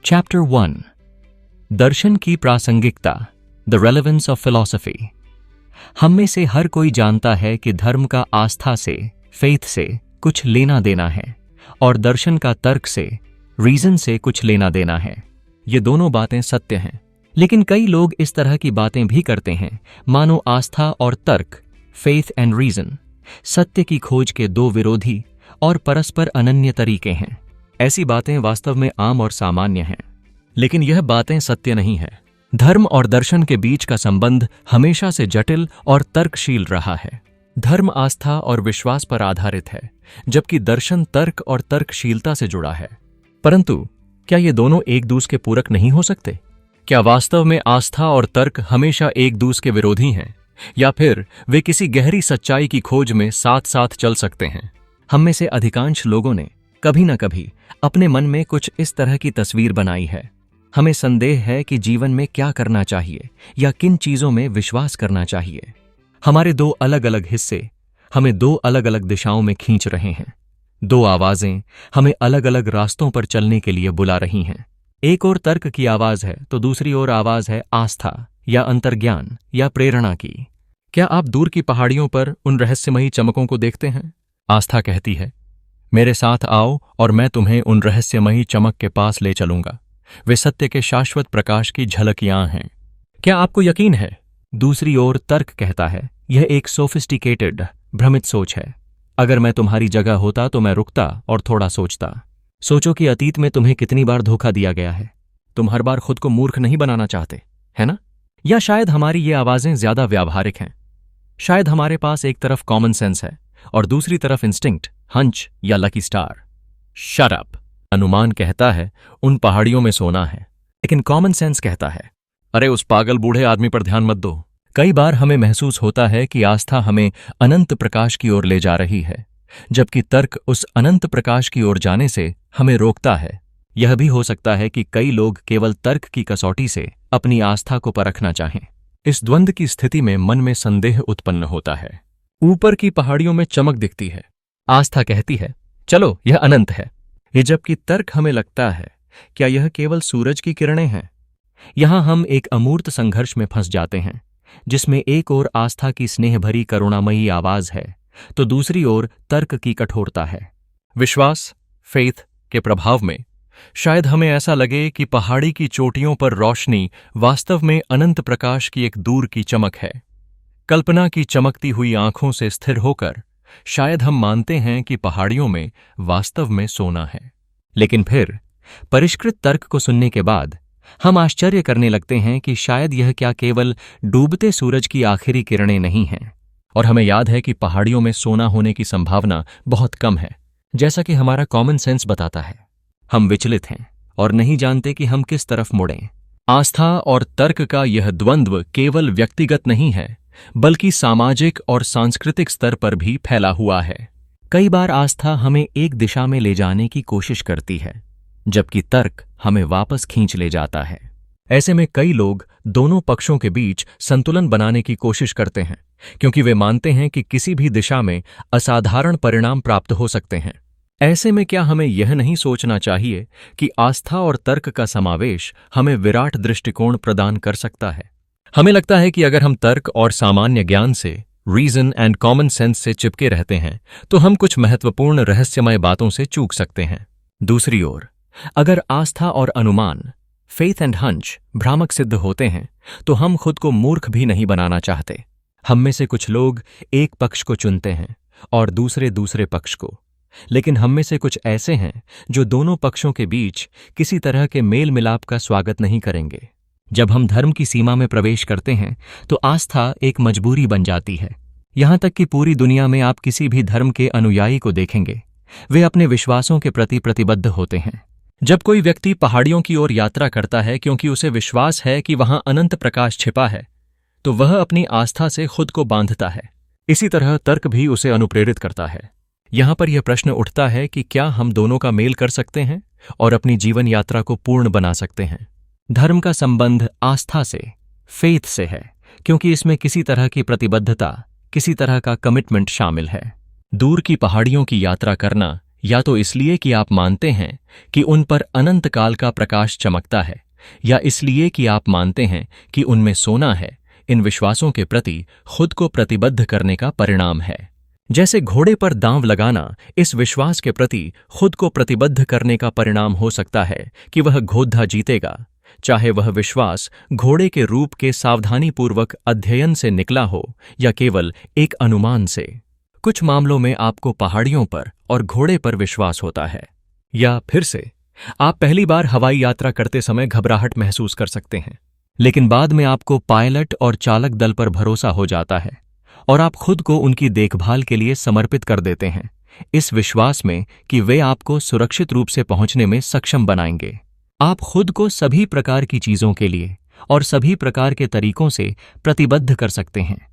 Chapter 1 दर्शन की प्रासंगिकता, the relevance of philosophy. हम में से हर कोई जानता है कि धर्म का आस्था से, फेथ से कुछ लेना देना है और दर्शन का तर्क से, रीजन से कुछ लेना देना है। ये दोनों बातें सत्य हैं, लेकिन कई लोग इस तरह की बातें भी करते हैं मानो आस्था और तर्क, फेथ एंड रीजन, सत्य की खोज के दो विरोधी और परस्पर अनन्य तरीके हैं। ऐसी बातें वास्तव में आम और सामान्य हैं, लेकिन यह बातें सत्य नहीं है। धर्म और दर्शन के बीच का संबंध हमेशा से जटिल और तर्कशील रहा है। धर्म आस्था और विश्वास पर आधारित है, जबकि दर्शन तर्क और तर्कशीलता से जुड़ा है। परंतु क्या ये दोनों एक दूसरे के पूरक नहीं हो सकते? क्या वास्तव में आस्था और तर्क हमेशा एक दूसरे के विरोधी हैं, या फिर वे किसी गहरी सच्चाई की खोज में साथ साथ चल सकते हैं? हम में से अधिकांश लोगों ने कभी न कभी अपने मन में कुछ इस तरह की तस्वीर बनाई है। हमें संदेह है कि जीवन में क्या करना चाहिए या किन चीजों में विश्वास करना चाहिए। हमारे दो अलग अलग हिस्से हमें दो अलग अलग दिशाओं में खींच रहे हैं। दो आवाजें हमें अलग अलग रास्तों पर चलने के लिए बुला रही हैं। एक ओर तर्क की आवाज है तो दूसरी ओर आवाज है आस्था या अंतर्ज्ञान या प्रेरणा की। क्या आप दूर की पहाड़ियों पर उन रहस्यमयी चमकों को देखते हैं? आस्था कहती है, मेरे साथ आओ और मैं तुम्हें उन रहस्यमयी चमक के पास ले चलूंगा। वे सत्य के शाश्वत प्रकाश की झलकियां हैं। क्या आपको यकीन है? दूसरी ओर तर्क कहता है, यह एक सोफिस्टिकेटेड, भ्रमित सोच है। अगर मैं तुम्हारी जगह होता तो मैं रुकता और थोड़ा सोचता। सोचो कि अतीत में तुम्हें कितनी बार धोखा दिया गया है। तुम हर बार खुद को मूर्ख नहीं बनाना चाहते, है ना? या शायद हमारी ये आवाजें ज्यादा व्यावहारिक हैं। शायद हमारे पास एक तरफ कॉमन सेंस है और दूसरी तरफ इंस्टिंक्ट, हंच या लकी स्टार। Shut up! अनुमान कहता है उन पहाड़ियों में सोना है, लेकिन कॉमन सेंस कहता है, अरे उस पागल बूढ़े आदमी पर ध्यान मत दो। कई बार हमें महसूस होता है कि आस्था हमें अनंत प्रकाश की ओर ले जा रही है, जबकि तर्क उस अनंत प्रकाश की ओर जाने से हमें रोकता है। यह भी हो सकता है कि कई लोग केवल तर्क की कसौटी से अपनी आस्था को परखना चाहें। इस द्वंद्व की स्थिति में मन में संदेह उत्पन्न होता है। ऊपर की पहाड़ियों में चमक दिखती है। आस्था कहती है, चलो यह अनंत है। ये जबकि तर्क हमें लगता है, क्या यह केवल सूरज की किरणें हैं? यहां हम एक अमूर्त संघर्ष में फंस जाते हैं, जिसमें एक ओर आस्था की स्नेह भरी करुणामयी आवाज है तो दूसरी ओर तर्क की कठोरता है। विश्वास, फेथ के प्रभाव में शायद हमें ऐसा लगे कि पहाड़ी की चोटियों पर रोशनी वास्तव में अनंत प्रकाश की एक दूर की चमक है। कल्पना की चमकती हुई आंखों से स्थिर होकर शायद हम मानते हैं कि पहाड़ियों में वास्तव में सोना है। लेकिन फिर परिष्कृत तर्क को सुनने के बाद हम आश्चर्य करने लगते हैं कि शायद यह क्या केवल डूबते सूरज की आखिरी किरणें नहीं हैं। और हमें याद है कि पहाड़ियों में सोना होने की संभावना बहुत कम है, जैसा कि हमारा कॉमन सेंस बताता है। हम विचलित हैं और नहीं जानते कि हम किस तरफ मुड़ें। आस्था और तर्क का यह द्वंद्व केवल व्यक्तिगत नहीं है, बल्कि सामाजिक और सांस्कृतिक स्तर पर भी फैला हुआ है। कई बार आस्था हमें एक दिशा में ले जाने की कोशिश करती है, जबकि तर्क हमें वापस खींच ले जाता है। ऐसे में कई लोग दोनों पक्षों के बीच संतुलन बनाने की कोशिश करते हैं, क्योंकि वे मानते हैं कि किसी भी दिशा में असाधारण परिणाम प्राप्त हो सकते हैं। ऐसे में क्या हमें यह नहीं सोचना चाहिए कि आस्था और तर्क का समावेश हमें विराट दृष्टिकोण प्रदान कर सकता है? हमें लगता है कि अगर हम तर्क और सामान्य ज्ञान से, रीजन एंड कॉमन सेंस से चिपके रहते हैं तो हम कुछ महत्वपूर्ण रहस्यमय बातों से चूक सकते हैं। दूसरी ओर, अगर आस्था और अनुमान, फेथ एंड हंच भ्रामक सिद्ध होते हैं तो हम खुद को मूर्ख भी नहीं बनाना चाहते। हम में से कुछ लोग एक पक्ष को चुनते हैं और दूसरे दूसरे पक्ष को, लेकिन हम में से कुछ ऐसे हैं जो दोनों पक्षों के बीच किसी तरह के मेल मिलाप का स्वागत नहीं करेंगे। जब हम धर्म की सीमा में प्रवेश करते हैं तो आस्था एक मजबूरी बन जाती है। यहां तक कि पूरी दुनिया में आप किसी भी धर्म के अनुयायी को देखेंगे, वे अपने विश्वासों के प्रति प्रतिबद्ध होते हैं। जब कोई व्यक्ति पहाड़ियों की ओर यात्रा करता है क्योंकि उसे विश्वास है कि वहां अनंत प्रकाश छिपा है, तो वह अपनी आस्था से खुद को बांधता है। इसी तरह तर्क भी उसे अनुप्रेरित करता है। यहां पर यह प्रश्न उठता है कि क्या हम दोनों का मेल कर सकते हैं और अपनी जीवन यात्रा को पूर्ण बना सकते हैं? धर्म का संबंध आस्था से, फेथ से है, क्योंकि इसमें किसी तरह की प्रतिबद्धता, किसी तरह का कमिटमेंट शामिल है। दूर की पहाड़ियों की यात्रा करना या तो इसलिए कि आप मानते हैं कि उन पर अनंत काल का प्रकाश चमकता है, या इसलिए कि आप मानते हैं कि उनमें सोना है, इन विश्वासों के प्रति खुद को प्रतिबद्ध करने का परिणाम है। जैसे घोड़े पर दांव लगाना इस विश्वास के प्रति खुद को प्रतिबद्ध करने का परिणाम हो सकता है कि वह घोड़ा जीतेगा, चाहे वह विश्वास घोड़े के रूप के सावधानीपूर्वक अध्ययन से निकला हो या केवल एक अनुमान से। कुछ मामलों में आपको पहाड़ियों पर और घोड़े पर विश्वास होता है। या फिर से, आप पहली बार हवाई यात्रा करते समय घबराहट महसूस कर सकते हैं, लेकिन बाद में आपको पायलट और चालक दल पर भरोसा हो जाता है और आप खुद को उनकी देखभाल के लिए समर्पित कर देते हैं, इस विश्वास में कि वे आपको सुरक्षित रूप से पहुंचने में सक्षम बनाएंगे। आप खुद को सभी प्रकार की चीजों के लिए और सभी प्रकार के तरीकों से प्रतिबद्ध कर सकते हैं।